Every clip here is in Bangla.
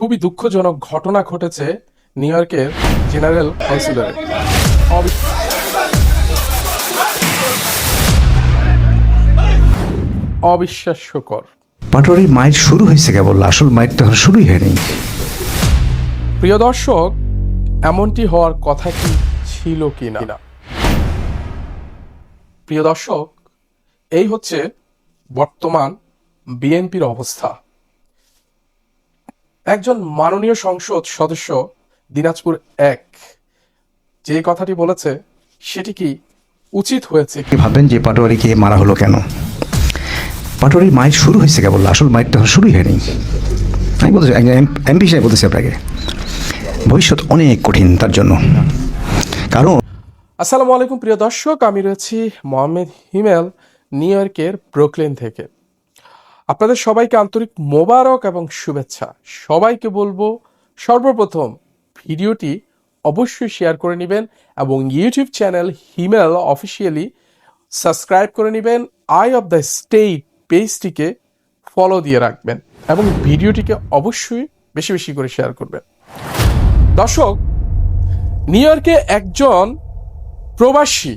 খুবই দুঃখজনক ঘটনা ঘটেছে নিউ ইয়র্কের জেনারেল কনসুলেটে। অবিশ্বাস্যকর। পাটোয়ারির মাইট শুরু হয়েছে কেবল, আসল মাইট তো শুরুই হয়নি। প্রিয় দর্শক, এমনটি হওয়ার কথা কি ছিল কিনা? প্রিয় দর্শক, এই হচ্ছে বর্তমান বিএনপির অবস্থা। একজন মাননীয় সংসদ সদস্য দিনাজপুর 1 যে কথাটি বলেছে সেটি কি উচিত হয়েছে? কি ভাববেন যে পাটোয়ারিকে মারা হলো কেন? পাটোয়ারির মাইট শুরু হয়েছে কেবল, আসল মাইট তো শুরুই হয়নি। আমি বলতে এমপি হিসেবে বলতেছি আপনাকে, ভবিষ্যৎ অনেক কঠিন তার জন্য। কারণ আসসালামু আলাইকুম প্রিয় দর্শক, আমি রয়েছি মোহাম্মদ হিমেল নিউ ইয়র্কের ব্রুকলিন থেকে। আপনাদের সবাইকে আন্তরিক মোবারক এবং শুভেচ্ছা। সবাইকে বলবো সর্বপ্রথম ভিডিওটি অবশ্যই শেয়ার করে নেবেন এবং ইউটিউব চ্যানেল হিমেল অফিসিয়ালি সাবস্ক্রাইব করে নেবেন। আই অফ দ্য স্টেট পেজটিকে ফলো দিয়ে রাখবেন এবং ভিডিওটিকে অবশ্যই বেশি বেশি করে শেয়ার করবেন। দর্শক, নিউ ইয়র্কে একজন প্রবাসী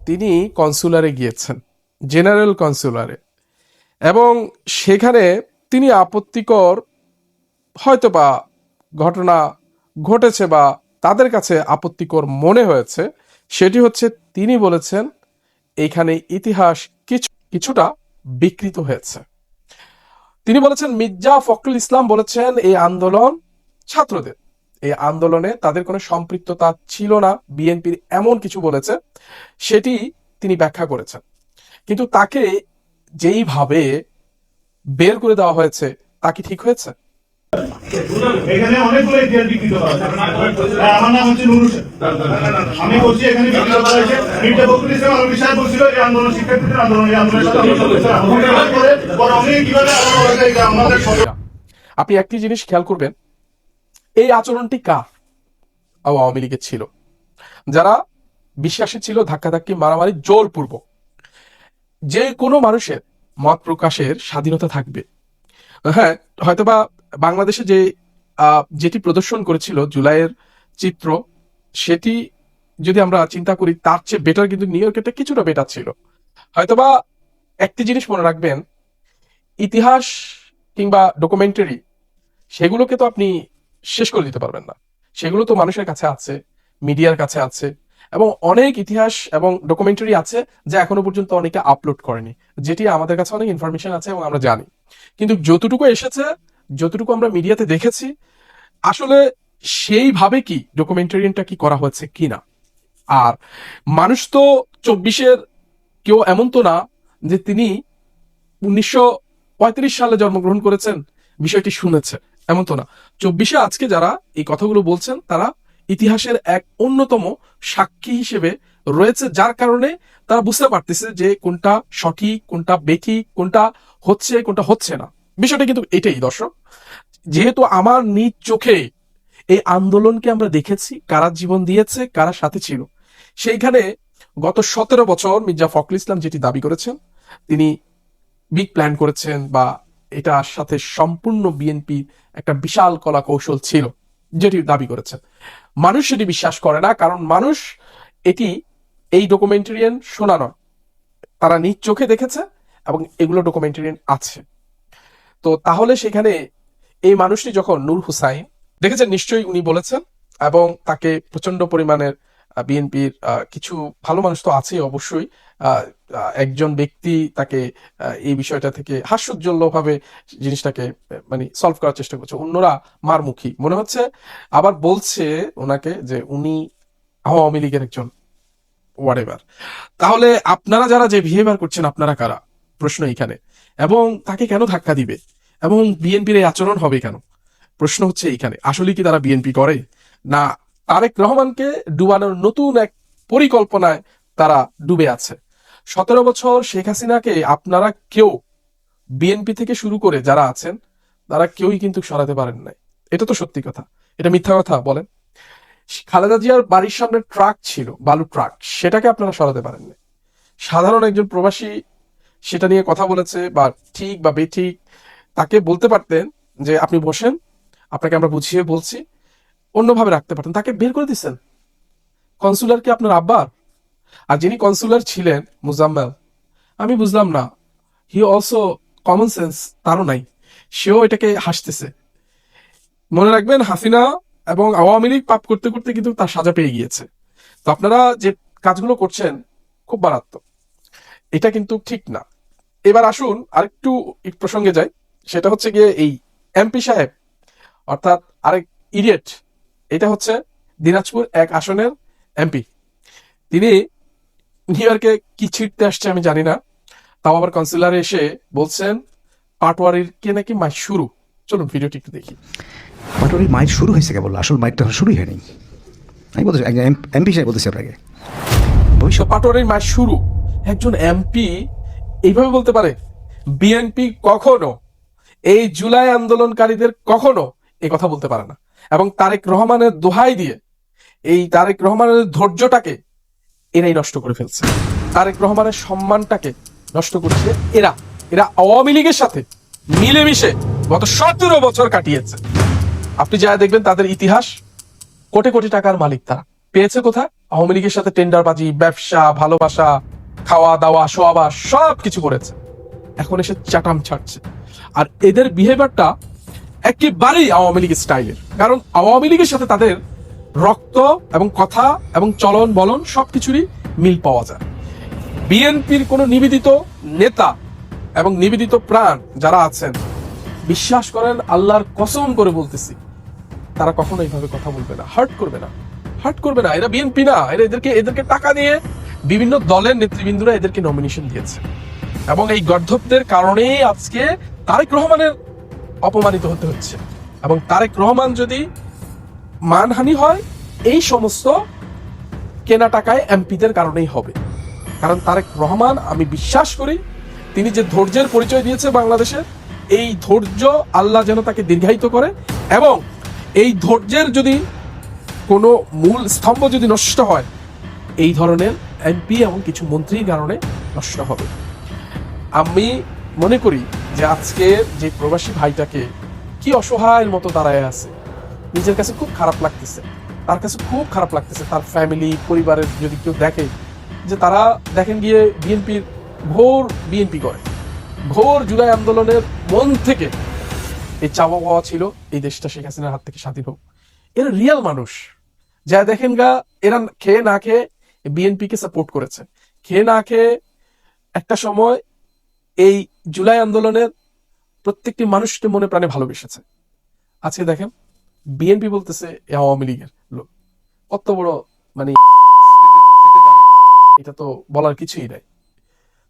তিনি কনসুলারে গিয়েছেন, জেনারেল কনসুলারে, এবং সেখানে তিনি আপত্তিকর হয়তোবা ঘটনা ঘটেছে বা তাদের কাছে আপত্তিকর মনে হয়েছে। সেটি হচ্ছে তিনি বলেছেন এইখানে ইতিহাস কিছুটা বিকৃত হয়েছে। তিনি বলেছেন মির্জা ফখরুল ইসলাম বলেছেন এই আন্দোলন ছাত্রদের, এই আন্দোলনে তাদের কোনো সম্পৃক্ততা ছিল না, বিএনপির এমন কিছু বলেছে সেটি তিনি ব্যাখ্যা করেছেন। কিন্তু তাকে যেইভাবে বের করে দেওয়া হয়েছে তা কি ঠিক হয়েছে? এখানে অনেকগুলো ইতিহাস বিকৃত করা হয়েছে। আমার নাম হচ্ছে নুরুল হোসেন। আমি বলছি এখানে বিকৃত করা হয়েছে। মির্জা ফখরুল ইসলাম আলমগীর সাহেব বলছিল এই আন্দোলন শিক্ষার্থীদের আন্দোলন, এই আন্দোলনের সাথে আমাদের। আপনি একটি জিনিস খেয়াল করবেন, এই আচরণটি কার? আওয়ামী লীগের ছিল, যারা বিশ্বাসী ছিল ধাক্কাধাক্কি মারামারি জোরপূর্বক। যে কোনো মানুষের মত প্রকাশের স্বাধীনতা থাকবে। হ্যাঁ, হয়তোবা বাংলাদেশে যেটি প্রদর্শন করেছিল জুলাইয়ের চিত্র, সেটি যদি আমরা চিন্তা করি তার চেয়ে বেটার কিন্তু নিউ ইয়র্কেরটা কিছুটা বেটার ছিল। হয়তোবা একটি জিনিস মনে রাখবেন, ইতিহাস কিংবা ডকুমেন্টারি সেগুলোকে তো আপনি শেষ করে দিতে পারবেন না। সেগুলো তো মানুষের কাছে আছে, মিডিয়ার কাছে আছে, এবং অনেক ইতিহাস এবং ডকুমেন্টারি আছে যা এখনো পর্যন্ত অনেকে আপলোড করেনি, যেটি আমাদের কাছে অনেক ইনফরমেশন আছে এবং আমরা জানি। কিন্তু যতটুকু এসেছে, যতটুকু আমরা মিডিয়াতে দেখেছি, আসলে সেইভাবে কি ডকুমেন্টারিটা কি করা হয়েছে কিনা। আর মানুষ তো 24-এর কেউ এমন তো না যে তিনি 1935 সালে জন্মগ্রহণ করেছেন, বিষয়টি শুনেছে, এমন তো না। 24-এ আজকে যারা এই কথাগুলো বলছেন তারা ইতিহাসের এক অন্যতম সাক্ষী হিসেবে রয়েছে, যার কারণে তারা বুঝতে পারতেছে যে কোনটা সঠিক, কোনটা বেঠিক, কোনটা হচ্ছে, কোনটা হচ্ছে না। বিষয়টা কিন্তু এটাই দর্শক, যেহেতু আমার নিজ চোখে এই আন্দোলনকে আমরা দেখেছি, কারা জীবন দিয়েছে, কারা সাথে ছিল। সেইখানে গত 17 বছর মির্জা ফখরুল ইসলাম যেটি দাবি করেছেন, তিনি বিগ প্ল্যান করেছেন বা এটার সাথে সম্পূর্ণ বিএনপি একটা বিশাল কলা কৌশল ছিল, যেটি দাবি করেছেন। মানুষ সেটি বিশ্বাস করে না, কারণ মানুষ এটি এই ডকুমেন্টারিয়ান শোনা নয়, তারা নিজ চোখে দেখেছে এবং এগুলো ডকুমেন্টারিয়ান আছে। তো তাহলে সেখানে এই মানুষটি যখন নূর হুসাইন দেখেছেন, নিশ্চয়ই উনি বলেছেন, এবং তাকে প্রচন্ড পরিমাণের বিএনপির কিছু ভালো মানুষ তো আছেই অবশ্যই, একজন ব্যক্তি তাকে এই বিষয়টা থেকে হাস্যোজ্জ্বল ভাবে জিনিসটাকে মানে সলভ করার চেষ্টা করছে, অন্যরা মারমুখী মনে হচ্ছে। আবার বলছে ওনাকে যে উনি আওয়ামী লীগের একজন হোয়াটএভার। তাহলে আপনারা যারা যে বিহেভিয়ার করছেন, আপনারা কারা? প্রশ্ন এইখানে। এবং তাকে কেন ধাক্কা দিবে এবং বিএনপির এই আচরণ হবে কেন? প্রশ্ন হচ্ছে এইখানে, আসলে কি তারা বিএনপি করে, না তারেক রহমানকে ডুবানোর নতুন এক পরিকল্পনায় তারা ডুবে আছে? 17 বছর শেখ হাসিনাকে আপনারা কেউ, বিএনপি থেকে শুরু করে যারা আছেন, তারা কেউই কিন্তু সরাতে পারেন নাই। এটা তো সত্যি কথা, এটা মিথ্যা কথা বলেন? খালেদা জিয়ার বাড়ির সামনে ট্রাক ছিল, বালু ট্রাক, সেটাকে আপনারা সরাতে পারেননি। সাধারণ একজন প্রবাসী সেটা নিয়ে কথা বলেছে, বা ঠিক বা বেঠিক, তাকে বলতে পারতেন যে আপনি বসেন, আপনাকে আমরা বুঝিয়ে বলছি, অন্যভাবে রাখতে পারতেন। তাকে বের করে দিচ্ছেন। কনসুলার কি আপনার আব্বার? আর যিনি কনসুলার ছিলেন মুজাম্মেল, আমি বুঝলাম না, হি অলসো কমন সেন্স তারও নাই, সেও এটাকে হাসতেছে। মনে রাখবেন, হাসিনা এবং আওয়ামী লীগ পাপ করতে করতে কিন্তু তার সাজা পেয়ে গিয়েছে। তো আপনারা যে কাজগুলো করছেন খুব মারাত্মক, এটা কিন্তু ঠিক না। এবার আসুন আরেকটু প্রসঙ্গে যাই, সেটা হচ্ছে গিয়ে এই এমপি সাহেব, অর্থাৎ আরেক ইডিয়েট, এটা হচ্ছে দিনাজপুর 1 আসনের এমপি। তিনি নিউ ইয়র্কে কি ছিটতে আসছে আমি জানি না, তাও আবার কনসিলারে এসে বলছেন পাটোয়ারির কে নাকি মাস শুরু। চলুন ভিডিওটি একটু দেখি। পাটোয়ারির মাইট শুরু হয়েছে কেবল, আসল মাইট তো শুরুই হয়নি। আমি বলতেছি, একজন এমপি সাহেব বলতেছি আপনাকে, তো পাটোয়ারির মাস শুরু, একজন এমপি এইভাবে বলতে পারে? বিএনপি কখনো এই জুলাই আন্দোলনকারীদের কখনো এই কথা বলতে পারে না। এবং তারেক রহমানের দোহাই দিয়ে এই তারেক রহমানের ধৈর্যটাকে এরাই নষ্ট করে ফেলছে, তারেক রহমানের সম্মানটাকে নষ্ট করছে এরা। এরা আওয়ামী লীগের সাথে মিলেমিশে গত 17 বছর কাটিয়েছে। আপনি যা দেখবেন তাদের ইতিহাস, কোটি কোটি টাকার মালিক তারা। পেয়েছে কোথায়? আওয়ামী লীগের সাথে টেন্ডারবাজি, ব্যবসা, ভালোবাসা, খাওয়া দাওয়া, শোয়া সব কিছু করেছে। এখন এসে চাটাম ছাড়ছে। আর এদের বিহেভিয়ারটা একেবারেই আওয়ামী লীগ স্টাইলের, কারণ আওয়ামী লীগের সাথে তাদের রক্ত এবং কথা এবং চলন বলন সবকিছুরই মিল পাওয়া যায়। বিএনপির কোন নিবেদিত নেতা এবং নিবেদিত প্রাণ যারা আছেন, বিশ্বাস করেন, আল্লাহর কসম করে বলতেছি, তারা কখনো এইভাবে কথা বলবে না, হার্ট করবে না, হার্ট করবে না। এরা বিএনপি না, এদেরকে টাকা দিয়ে বিভিন্ন দলের নেতৃবৃন্দরা এদেরকে নমিনেশন দিয়েছে। এবং এই গর্ধবদের কারণেই আজকে তারেক রহমানের অপমানিত হতে হচ্ছে। এবং তারেক রহমান যদি মানহানি হয়, এই সমস্ত কেনা টাকায় এমপিদের কারণেই হবে। কারণ তারেক রহমান, আমি বিশ্বাস করি, তিনি যে ধৈর্যের পরিচয় দিয়েছে বাংলাদেশের, এই ধৈর্য আল্লাহ যেন তাকে দীর্ঘায়িত করে। এবং এই ধৈর্যের যদি কোনো মূল স্তম্ভ যদি নষ্ট হয়, এই ধরনের এমপি এবং কিছু মন্ত্রীর কারণে নষ্ট হবে। আমি মনে করি যে আজকে যে প্রবাসী ভাইটাকে কি অসহায়ের মতো দাঁড়ায় আছে, নিজের কাছে খুব খারাপ লাগতেছে, তার কাছে খুব খারাপ লাগতেছে। তার ফ্যামিলি, পরিবারের যদি কেউ দেখে যে তারা দেখেন গিয়ে বিএনপির ঘোর বিএনপি করে, ঘোর জুলাই আন্দোলনের মন থেকে এই চাওয়া পাওয়া ছিল এই দেশটা শেখ হাসিনার হাত থেকে স্বাধীন হোক। এরা রিয়াল মানুষ, যা দেখেন গা, এরা খেয়ে না খেয়ে বিএনপি কে সাপোর্ট করেছে, খেয়ে না খেয়ে একটা সময় এই জুলাই আন্দোলনের প্রত্যেকটি মানুষকে মনে প্রাণে ভালোবেসেছে। আজকে দেখেন বিএনপি বলতেছে আওয়ামী লীগের লোক। কত বড় মানে, এটা তো বলার কিছুই নাই।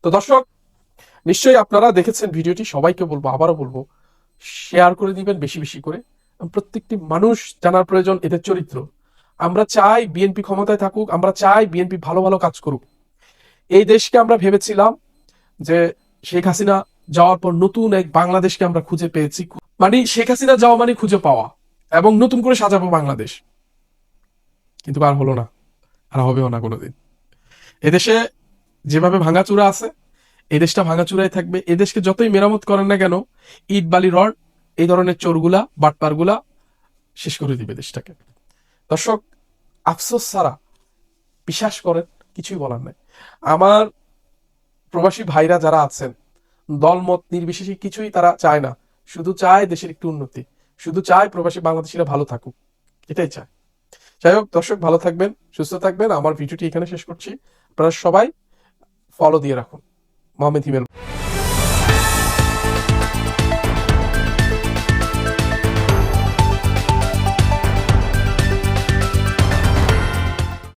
তো দর্শক, নিশ্চয়ই আপনারা দেখেছেন ভিডিওটি, সবাইকে বলবো, আবারও বলবো, শেয়ার করে দিবেন বেশি বেশি করে। প্রত্যেকটি মানুষ জানার প্রয়োজন এদের চরিত্র। আমরা চাই বিএনপি ক্ষমতায় থাকুক, আমরা চাই বিএনপি ভালো ভালো কাজ করুক। এই দেশকে আমরা ভেবেছিলাম যে শেখ হাসিনা যাওয়ার পর নতুন এক বাংলাদেশকে আমরা খুঁজে পেয়েছি। মানে শেখ হাসিনা যাওয়া মানে খুঁজে পাওয়া এবং নতুন করে সাজাবো বাংলাদেশ, কিন্তু আর হলো না, আর হবেও না কোনোদিন। এদেশে যেভাবে ভাঙাচুরা আছে, এই দেশটা ভাঙাচুরাই থাকবে। এদেশকে যতই মেরামত করেন না কেন, ইট বালি রড এই ধরনের চোরগুলা, বাটপারগুলা শেষ করে দিবে দেশটাকে। দর্শক, আফসোস ছাড়া বিশ্বাস করেন কিছুই বলার নাই। আমার প্রবাসী ভাইরা যারা আছেন, দলমত নির্বিশেষে কিছুই তারা চায় না, শুধু চায় দেশের একটু উন্নতি, শুধু চায় প্রবাসী বাংলাদেশিরা ভালো থাকুক, এটাই চায়। যাই হোক দর্শক, ভালো থাকবেন, সুস্থ থাকবেন। আমার ভিডিওটি এখানে শেষ করছি। আপনারা সবাই ফলো দিয়ে রাখুন মোহাম্মদ হিমেল।